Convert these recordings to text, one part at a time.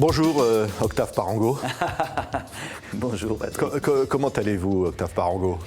Bonjour Octave Parango. Bonjour Patrick. Comment allez-vous Octave Parango?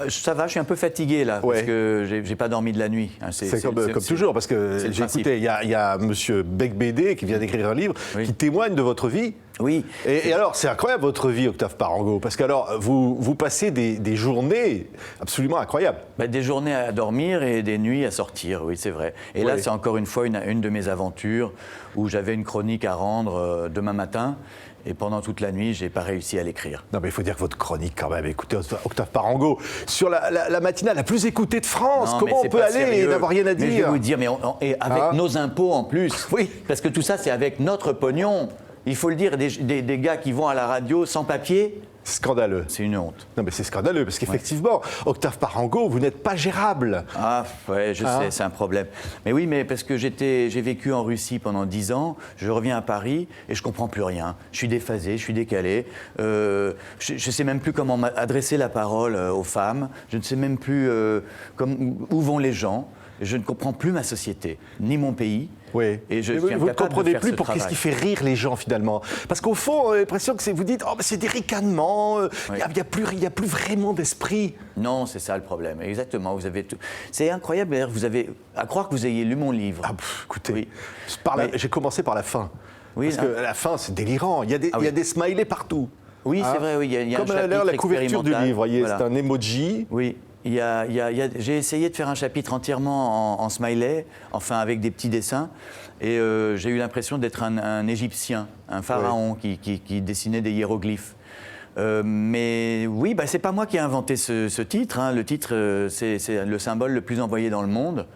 Ça va, je suis un peu fatigué là, parce que j'ai pas dormi de la nuit. C'est comme toujours, parce que j'ai écouté, il y a monsieur Beigbeder qui vient d'écrire un livre qui témoigne de votre vie. Oui. Et alors, c'est incroyable votre vie, Octave Parango, parce que alors, vous passez des journées absolument incroyables. Des journées à dormir et des nuits à sortir, oui, c'est vrai. Et là, c'est encore une fois une de mes aventures où j'avais une chronique à rendre demain matin. Et pendant toute la nuit, je n'ai pas réussi à l'écrire. Non, mais il faut dire que votre chronique, quand même, écoutez, Octave Parango, sur la matinale la plus écoutée de France, comment on peut aller et n'avoir rien à dire? Mais je vais vous dire, et avec nos impôts en plus. Oui. Parce que tout ça, c'est avec notre pognon. Il faut le dire, des gars qui vont à la radio sans papier. Scandaleux. C'est une honte. Non, mais c'est scandaleux, parce qu'effectivement, Octave Parango, vous n'êtes pas gérable. Ah, ouais, je sais, c'est un problème. Mais oui, mais parce que j'ai vécu en Russie pendant 10 ans, je reviens à Paris et je comprends plus rien. Je suis déphasé, je suis décalé. Je sais même plus comment adresser la parole aux femmes. Je ne sais même plus où vont les gens. Je ne comprends plus ma société, ni mon pays. Oui. Et vous ne comprenez plus pour qu'est-ce qui fait rire les gens finalement. Parce qu'au fond, on a l'impression que vous dites, c'est des ricanements, il n'y a plus vraiment d'esprit. Non, c'est ça le problème, exactement. Vous avez tout. C'est incroyable, d'ailleurs, à croire que vous ayez lu mon livre. Écoutez, j'ai commencé par la fin. Oui, parce que la fin, c'est délirant. Il y a des smileys partout. Oui, c'est vrai, oui. Il y a comme un chapitre la couverture du livre, voyez, c'est un emoji. Oui. J'ai essayé de faire un chapitre entièrement en smiley, enfin avec des petits dessins, et j'ai eu l'impression d'être un Égyptien, un pharaon qui dessinait des hiéroglyphes. Mais oui, c'est pas moi qui ai inventé ce titre. Hein. Le titre, c'est le symbole le plus envoyé dans le monde,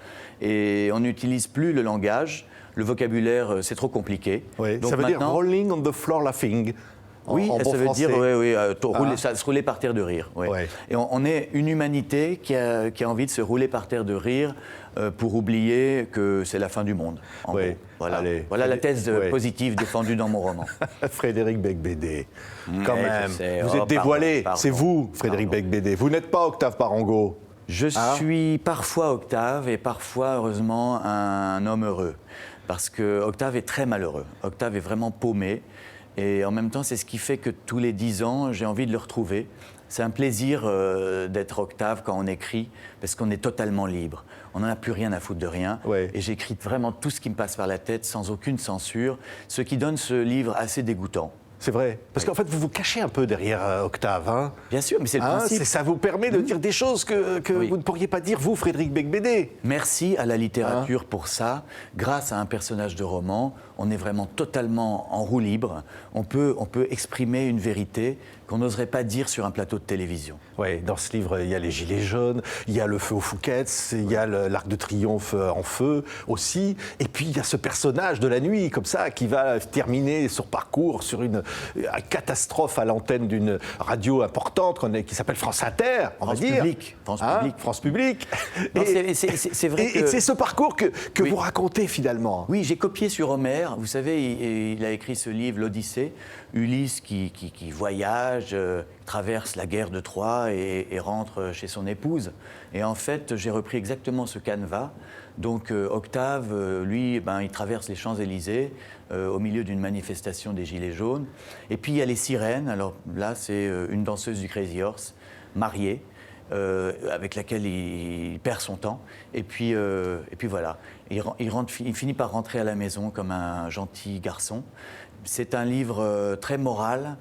et on n'utilise plus le langage, le vocabulaire, c'est trop compliqué. Oui. Donc ça veut dire rolling on the floor laughing. Oui, ça veut dire se rouler par terre de rire. Oui. Ouais. Et on est une humanité qui a envie de se rouler par terre de rire pour oublier que c'est la fin du monde. En gros. Voilà la thèse positive défendue dans mon roman. Frédéric Beigbeder, quand même. Vous êtes dévoilé, c'est vous, Frédéric Beigbeder. Vous n'êtes pas Octave Parango. Je suis parfois Octave et parfois, heureusement, un homme heureux. Parce que Octave est très malheureux. Octave est vraiment paumé. Et en même temps, c'est ce qui fait que tous les 10 ans, j'ai envie de le retrouver. C'est un plaisir d'être Octave quand on écrit, parce qu'on est totalement libre. On n'en a plus rien à foutre de rien. Ouais. Et j'écris vraiment tout ce qui me passe par la tête, sans aucune censure, ce qui donne ce livre assez dégoûtant. C'est vrai. Parce qu'en fait, vous vous cachez un peu derrière Octave. Hein. Bien sûr, mais c'est le principe. Ça vous permet de dire des choses que vous ne pourriez pas dire, vous, Frédéric Beigbeder. Merci à la littérature pour ça. Grâce à un personnage de roman, on est vraiment totalement en roue libre. On peut exprimer une vérité qu'on n'oserait pas dire sur un plateau de télévision. Oui, dans ce livre, il y a les Gilets jaunes, il y a le feu aux Fouquet's, il y a l'Arc de Triomphe en feu aussi. Et puis, il y a ce personnage de la nuit, comme ça, qui va terminer son parcours sur une catastrophe à l'antenne d'une radio importante qui s'appelle France Inter, on va dire. France Publique. C'est vrai et c'est ce parcours que vous racontez finalement. Oui, j'ai copié sur Homère. Vous savez, il a écrit ce livre, l'Odyssée. Ulysse qui voyage, traverse la guerre de Troie et rentre chez son épouse. Et en fait, j'ai repris exactement ce canevas. Donc Octave, lui, il traverse les Champs-Élysées au milieu d'une manifestation des Gilets jaunes. Et puis il y a les sirènes. Alors là, c'est une danseuse du Crazy Horse, mariée, avec laquelle il perd son temps. Et puis voilà, il finit par rentrer à la maison comme un gentil garçon. C'est un livre très moral,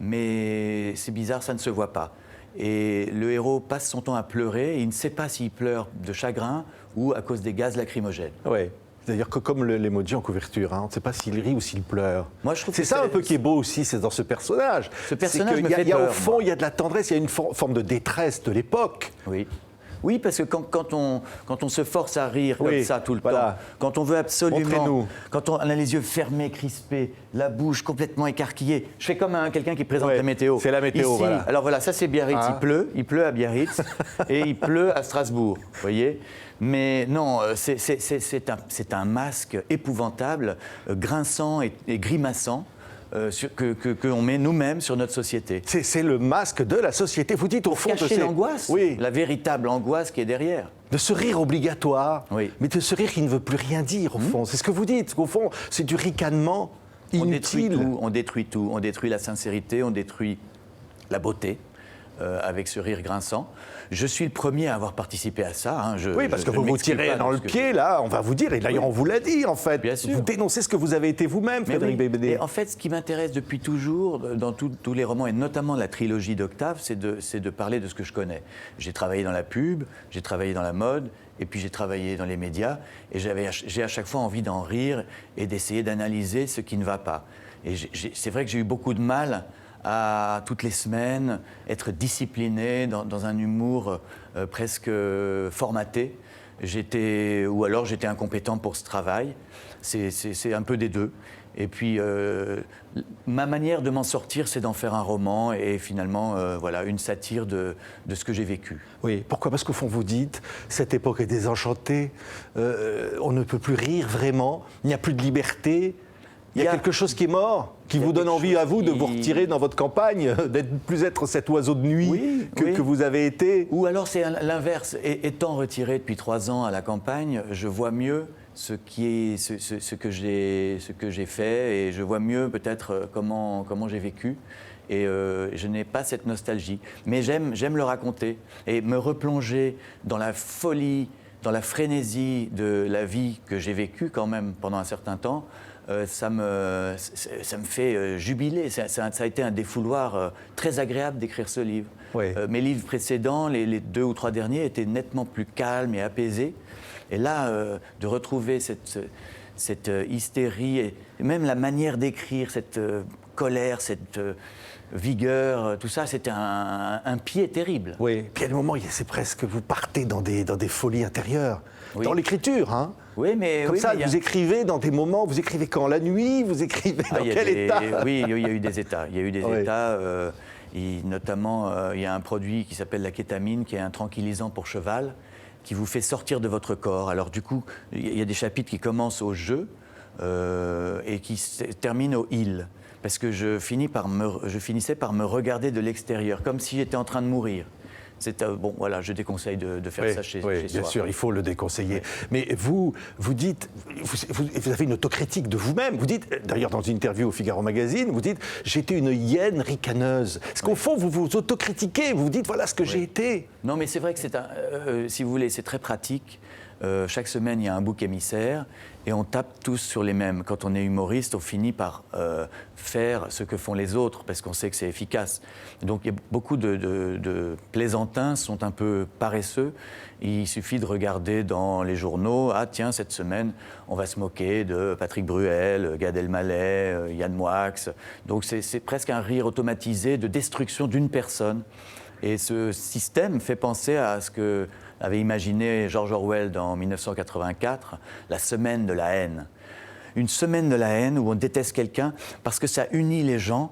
mais c'est bizarre, ça ne se voit pas. Et le héros passe son temps à pleurer, et il ne sait pas s'il pleure de chagrin ou à cause des gaz lacrymogènes. Oui. C'est-à-dire que comme l'emoji en couverture, on ne sait pas s'il rit ou s'il pleure. Moi, je trouve c'est ça un peu qui est beau aussi, c'est dans ce personnage. Ce personnage me fait Au peur. fond, il y a de la tendresse, il y a une forme de détresse de l'époque. Oui. Oui, parce que quand on se force à rire comme ça tout le temps, quand on veut absolument, quand on a les yeux fermés, crispés, la bouche complètement écarquillée, je fais comme quelqu'un qui présente la météo. C'est la météo, ici, voilà. Alors voilà, ça c'est Biarritz, il pleut à Biarritz et il pleut à Strasbourg, vous voyez. Mais non, c'est un masque épouvantable, grinçant et grimaçant. qu'on met nous-mêmes sur notre société. C'est le masque de la société. Vous dites au fond cacher l'angoisse, la véritable angoisse qui est derrière. De ce rire obligatoire, mais de ce rire qui ne veut plus rien dire au fond. C'est ce que vous dites. Au fond, c'est du ricanement. On détruit inutile. tout, on détruit tout. On détruit la sincérité, on détruit la beauté. Avec ce rire grinçant. Je suis le premier à avoir participé à ça. Hein. Oui, parce que vous vous tirez dans le pied, là, on va vous dire, et d'ailleurs on vous l'a dit en fait. Bien sûr. Vous dénoncez ce que vous avez été vous-même, Frédéric Beigbeder. Et en fait, ce qui m'intéresse depuis toujours, dans tous les romans, et notamment la trilogie d'Octave, c'est de parler de ce que je connais. J'ai travaillé dans la pub, j'ai travaillé dans la mode, et puis j'ai travaillé dans les médias, et j'ai à chaque fois envie d'en rire et d'essayer d'analyser ce qui ne va pas. Et c'est vrai que j'ai eu beaucoup de mal à, toutes les semaines, être discipliné dans un humour presque formaté. Ou alors j'étais incompétent pour ce travail. C'est un peu des deux. Et puis, ma manière de m'en sortir, c'est d'en faire un roman et finalement, voilà, une satire de ce que j'ai vécu. Oui, pourquoi? Parce qu'au fond, vous dites, cette époque est désenchantée, on ne peut plus rire vraiment, il n'y a plus de liberté. Il y a quelque chose qui est mort, qui vous donne envie à vous de vous retirer dans votre campagne, d'être plus être cet oiseau de nuit que vous avez été. Ou alors c'est l'inverse. Étant retiré depuis 3 ans à la campagne, je vois mieux ce que j'ai fait et je vois mieux peut-être comment j'ai vécu. Et je n'ai pas cette nostalgie. Mais j'aime le raconter et me replonger dans la folie, dans la frénésie de la vie que j'ai vécue quand même pendant un certain temps. Ça me fait jubiler. Ça a été un défouloir très agréable d'écrire ce livre. Oui. Mes livres précédents, les 2 ou 3 derniers, étaient nettement plus calmes et apaisés. Et là, de retrouver cette hystérie, et même la manière d'écrire, cette colère, cette vigueur, tout ça, c'était un pied terrible. Oui, puis à des moments, c'est presque, vous partez dans des folies intérieures, Oui. dans l'écriture, hein. Oui, mais Comme ça, vous écrivez dans des moments, vous écrivez quand? La nuit? Vous écrivez dans quel état? Oui, il y a eu des états. Il y a eu des Oui. états. Notamment, il y a un produit qui s'appelle la kétamine, qui est un tranquillisant pour cheval, qui vous fait sortir de votre corps. Alors du coup, il y a des chapitres qui commencent au je et qui se terminent au il. Parce que je finissais par me regarder de l'extérieur, comme si j'étais en train de mourir. Bon, voilà, je déconseille de faire ça chez bien soi. sûr, il faut le déconseiller. Mais vous dites, vous avez une autocritique de vous-même. Vous dites, d'ailleurs dans une interview au Figaro Magazine, vous dites, j'étais une hyène ricaneuse. Parce qu'au fond, vous vous autocritiquez, vous dites, voilà ce que j'ai été. Non, mais c'est vrai que si vous voulez, c'est très pratique. Chaque semaine, il y a un bouc émissaire et on tape tous sur les mêmes. Quand on est humoriste, on finit par faire ce que font les autres parce qu'on sait que c'est efficace. Donc, il y a beaucoup de plaisantins sont un peu paresseux. Il suffit de regarder dans les journaux, ah tiens, cette semaine, on va se moquer de Patrick Bruel, Gad Elmaleh, Yann Moix. Donc, c'est presque un rire automatisé de destruction d'une personne. Et ce système fait penser à ce que avait imaginé George Orwell dans 1984, la semaine de la haine. Une semaine de la haine où on déteste quelqu'un parce que ça unit les gens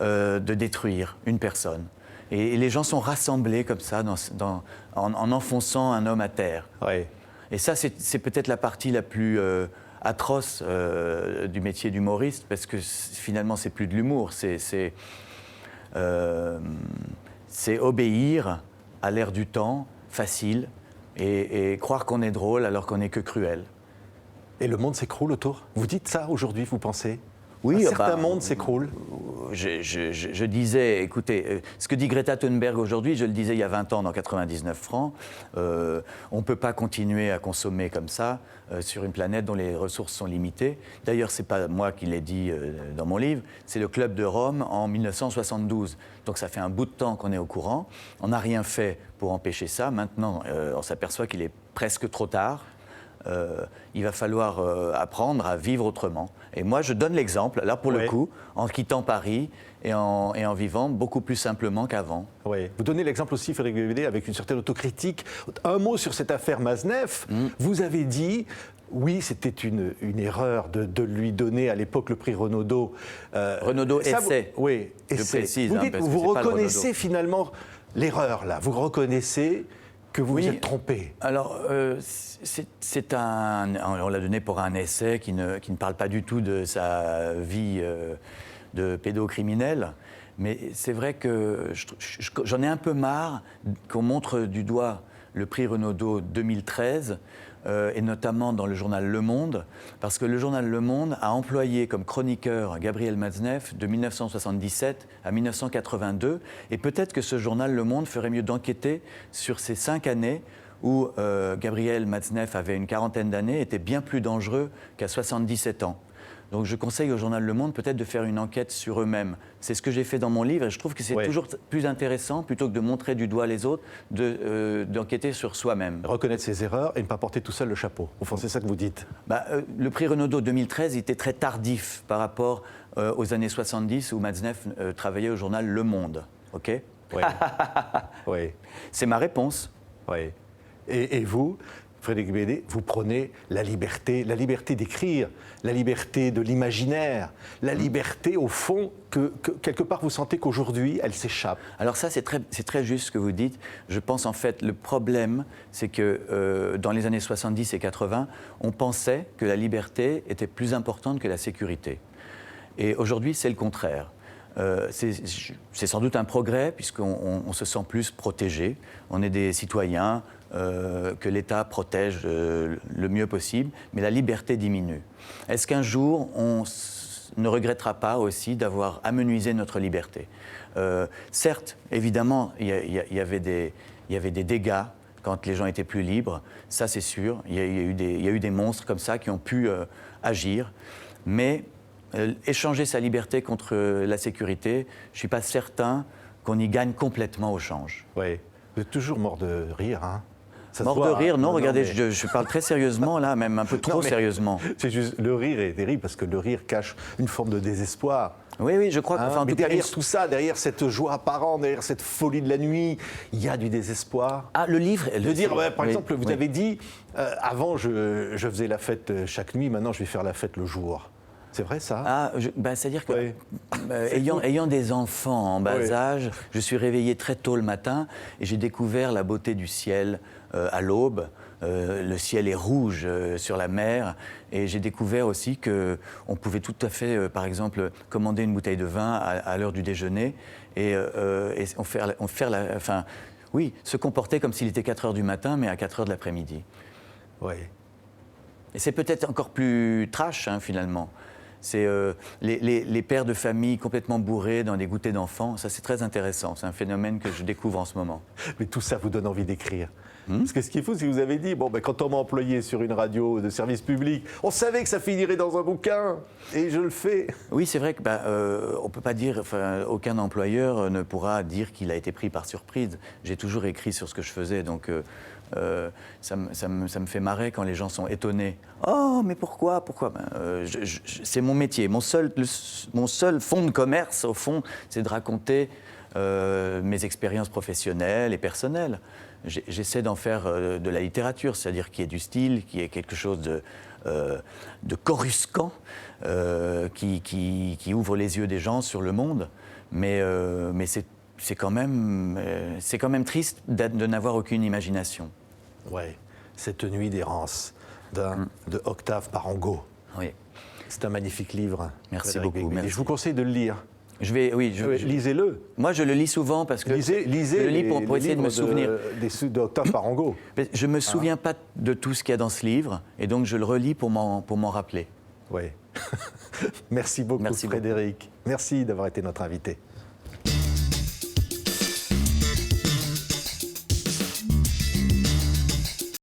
de détruire une personne. Et les gens sont rassemblés comme ça en enfonçant un homme à terre. Oui. Et ça, c'est peut-être la partie la plus atroce du métier d'humoriste parce que finalement, c'est plus de l'humour, c'est obéir à l'air du temps, facile, et croire qu'on est drôle alors qu'on n'est que cruel. Et le monde s'écroule autour? Vous dites ça aujourd'hui, vous pensez? Oui, un certain monde s'écroule. Je disais, écoutez, ce que dit Greta Thunberg aujourd'hui, je le disais il y a 20 ans dans 99 francs, on ne peut pas continuer à consommer comme ça sur une planète dont les ressources sont limitées. D'ailleurs, ce n'est pas moi qui l'ai dit dans mon livre, c'est le Club de Rome en 1972. Donc ça fait un bout de temps qu'on est au courant. On n'a rien fait pour empêcher ça. Maintenant, on s'aperçoit qu'il est presque trop tard. Il va falloir apprendre à vivre autrement. Et moi, je donne l'exemple, là pour le coup, en quittant Paris et en vivant beaucoup plus simplement qu'avant. Oui. Vous donnez l'exemple aussi, Frédéric Beigbeder, avec une certaine autocritique. Un mot sur cette affaire Maznef. Vous avez dit, oui, c'était une erreur de lui donner à l'époque le prix Renaudot. Renaudot essai. Oui, essai. Je précise. Vous dites, parce que vous c'est pas le reconnaissez finalement l'erreur, là. Vous reconnaissez que vous vous êtes trompé. Alors, on l'a donné pour un essai qui ne parle pas du tout de sa vie de pédocriminel. Mais c'est vrai que j'en ai un peu marre qu'on montre du doigt le prix Renaudot 2013, et notamment dans le journal Le Monde, parce que le journal Le Monde a employé comme chroniqueur Gabriel Matzneff de 1977 à 1982, et peut-être que ce journal Le Monde ferait mieux d'enquêter sur ces 5 années où Gabriel Matzneff avait une quarantaine d'années, était bien plus dangereux qu'à 77 ans. Donc je conseille au journal Le Monde peut-être de faire une enquête sur eux-mêmes. C'est ce que j'ai fait dans mon livre et je trouve que c'est toujours plus intéressant, plutôt que de montrer du doigt les autres, d'enquêter sur soi-même. Reconnaître ses erreurs et ne pas porter tout seul le chapeau. Au fond, c'est ça que vous dites. Le prix Renaudot 2013 était très tardif par rapport aux années 70 où Matzneff travaillait au journal Le Monde. OK ? Oui. Oui. C'est ma réponse. Oui. Et vous, Frédéric Bédet, vous prenez la liberté d'écrire, la liberté de l'imaginaire, la liberté, au fond, que quelque part vous sentez qu'aujourd'hui, elle s'échappe. Alors ça, c'est très juste ce que vous dites. Je pense en fait, le problème, c'est que dans les années 70 et 80, on pensait que la liberté était plus importante que la sécurité. Et aujourd'hui, c'est le contraire. C'est sans doute un progrès, puisqu'on se sent plus protégé. On est des citoyens que l'État protège le mieux possible, mais la liberté diminue. Est-ce qu'un jour, on ne regrettera pas aussi d'avoir amenuisé notre liberté ? Certes, évidemment, il y avait des dégâts quand les gens étaient plus libres, ça c'est sûr. Il y a eu des monstres comme ça qui ont pu agir, mais échanger sa liberté contre la sécurité, je ne suis pas certain qu'on y gagne complètement au change. Oui, vous êtes toujours mort de rire, hein. Mort de rire, non, regardez, mais... je parle très sérieusement là, même un peu trop sérieusement. C'est juste, le rire est terrible parce que le rire cache une forme de désespoir. Oui, je crois que... Enfin, mais derrière tout ça, derrière cette joie apparente, derrière cette folie de la nuit, il y a du désespoir. Ah, le livre... Par exemple, vous avez dit, avant je faisais la fête chaque nuit, maintenant je vais faire la fête le jour. C'est vrai ça ? C'est-à-dire que, ayant des enfants en bas âge, je suis réveillé très tôt le matin et j'ai découvert la beauté du ciel à l'aube. Le ciel est rouge sur la mer et j'ai découvert aussi qu'on pouvait tout à fait, par exemple, commander une bouteille de vin à l'heure du déjeuner et se comporter comme s'il était 4 heures du matin, mais à 4 heures de l'après-midi. Oui. Et c'est peut-être encore plus trash, finalement. C'est les pères de famille complètement bourrés dans des goûters d'enfants. Ça, c'est très intéressant. C'est un phénomène que je découvre en ce moment. Mais tout ça vous donne envie d'écrire. Parce que ce qu'il faut, c'est que vous avez dit, quand on m'a employé sur une radio de service public, on savait que ça finirait dans un bouquin, et je le fais. Oui, c'est vrai que on peut pas dire, aucun employeur ne pourra dire qu'il a été pris par surprise. J'ai toujours écrit sur ce que je faisais, donc ça me fait marrer quand les gens sont étonnés. Oh, mais pourquoi c'est mon métier. Mon seul fonds de commerce, au fond, c'est de raconter mes expériences professionnelles et personnelles. J'essaie d'en faire de la littérature, c'est-à-dire qu'il y ait du style, qu'il y ait quelque chose de coruscant, qui ouvre les yeux des gens sur le monde. Mais c'est quand même triste de n'avoir aucune imagination. Oui, cette nuit d'errance de Octave Parango. Oui. C'est un magnifique livre. Merci beaucoup. Merci. Et je vous conseille de le lire. Lisez-le. Moi, je le lis souvent parce que lisez je le lis pour essayer de me souvenir. D'Octave Parango. Je ne me souviens pas de tout ce qu'il y a dans ce livre, et donc je le relis pour m'en rappeler. Oui. Merci beaucoup, Frédéric. Merci d'avoir été notre invité.